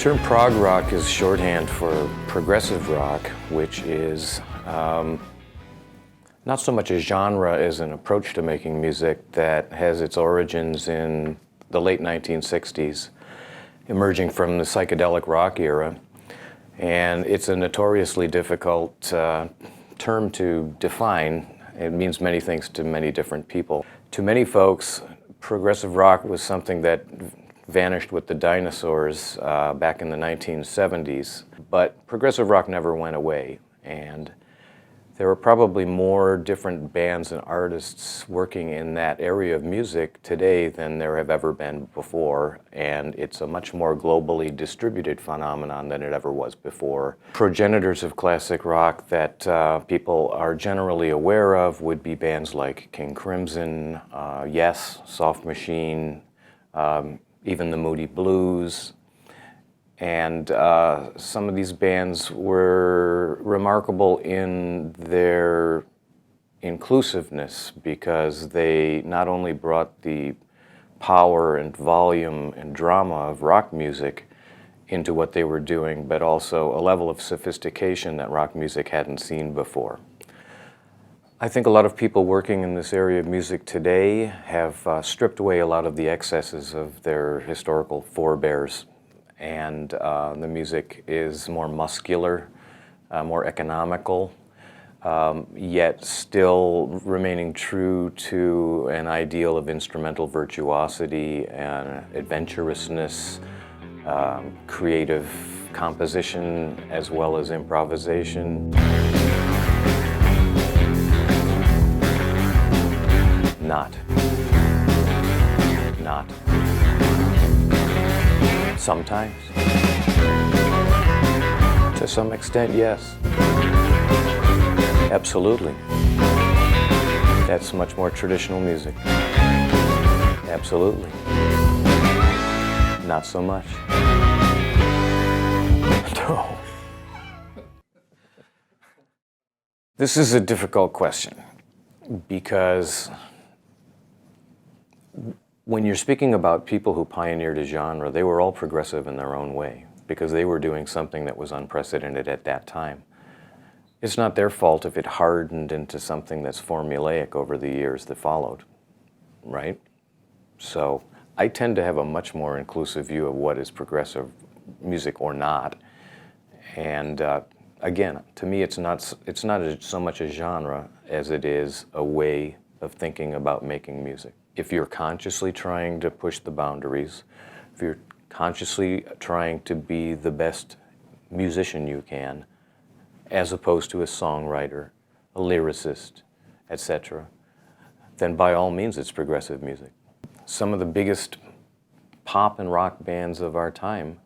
term prog rock is shorthand for progressive rock, which is not so much a genre as an approach to making music that has its origins in the late 1960s, emerging from the psychedelic rock era. And it's a notoriously difficult term to define. It means many things to many different people. To many folks, progressive rock was something that vanished with the dinosaurs back in the 1970s, but progressive rock never went away, and there were probably more different bands and artists working in that area of music today than there have ever been before, and it's a much more globally distributed phenomenon than it ever was before. Progenitors of classic rock that people are generally aware of would be bands like King Crimson, Yes, Soft Machine, even the Moody Blues, and some of these bands were remarkable in their inclusiveness because they not only brought the power and volume and drama of rock music into what they were doing, but also a level of sophistication that rock music hadn't seen before. I think a lot of people working in this area of music today have stripped away a lot of the excesses of their historical forebears, and the music is more muscular, more economical, yet still remaining true to an ideal of instrumental virtuosity and adventurousness, creative composition as well as improvisation. Not. Sometimes. To some extent, yes. Absolutely. That's much more traditional music. Absolutely. Not so much. No. This is a difficult question because when you're speaking about people who pioneered a genre, they were all progressive in their own way because they were doing something that was unprecedented at that time. It's not their fault if it hardened into something that's formulaic over the years that followed, right? So I tend to have a much more inclusive view of what is progressive music or not. And again, to me, it's not so much a genre as it is a way of thinking about making music. If you're consciously trying to push the boundaries, if you're consciously trying to be the best musician you can, as opposed to a songwriter, a lyricist, etc., then by all means it's progressive music. Some of the biggest pop and rock bands of our time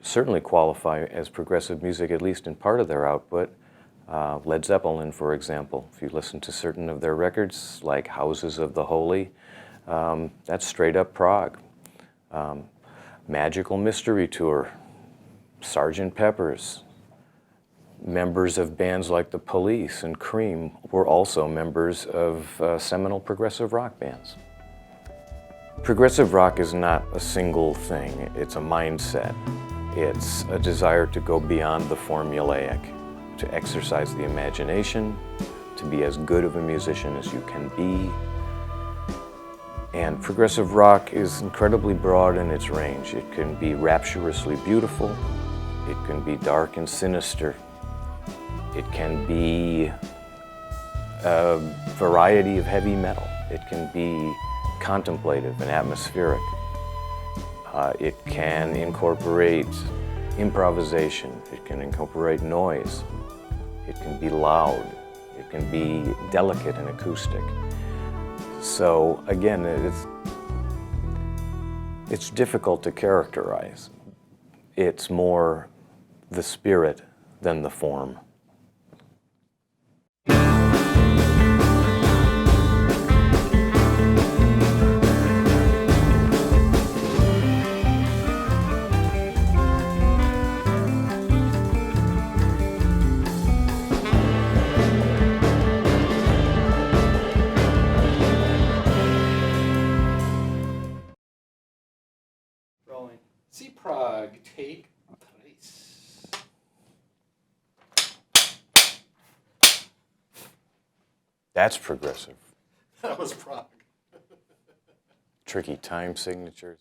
certainly qualify as progressive music, at least in part of their output. Led Zeppelin, for example, if you listen to certain of their records, like Houses of the Holy, that's straight up prog. Magical Mystery Tour, Sgt. Pepper's. Members of bands like The Police and Cream were also members of seminal progressive rock bands. Progressive rock is not a single thing, it's a mindset. It's a desire to go beyond the formulaic, to exercise the imagination, to be as good of a musician as you can be. And progressive rock is incredibly broad in its range. It can be rapturously beautiful, it can be dark and sinister, it can be a variety of heavy metal, it can be contemplative and atmospheric. It can incorporate improvisation, it can incorporate noise, it can be loud, it can be delicate and acoustic. So again, it's difficult to characterize. It's more the spirit than the form. SeaProg, take 3. That's progressive. That was Prog. Tricky time signatures.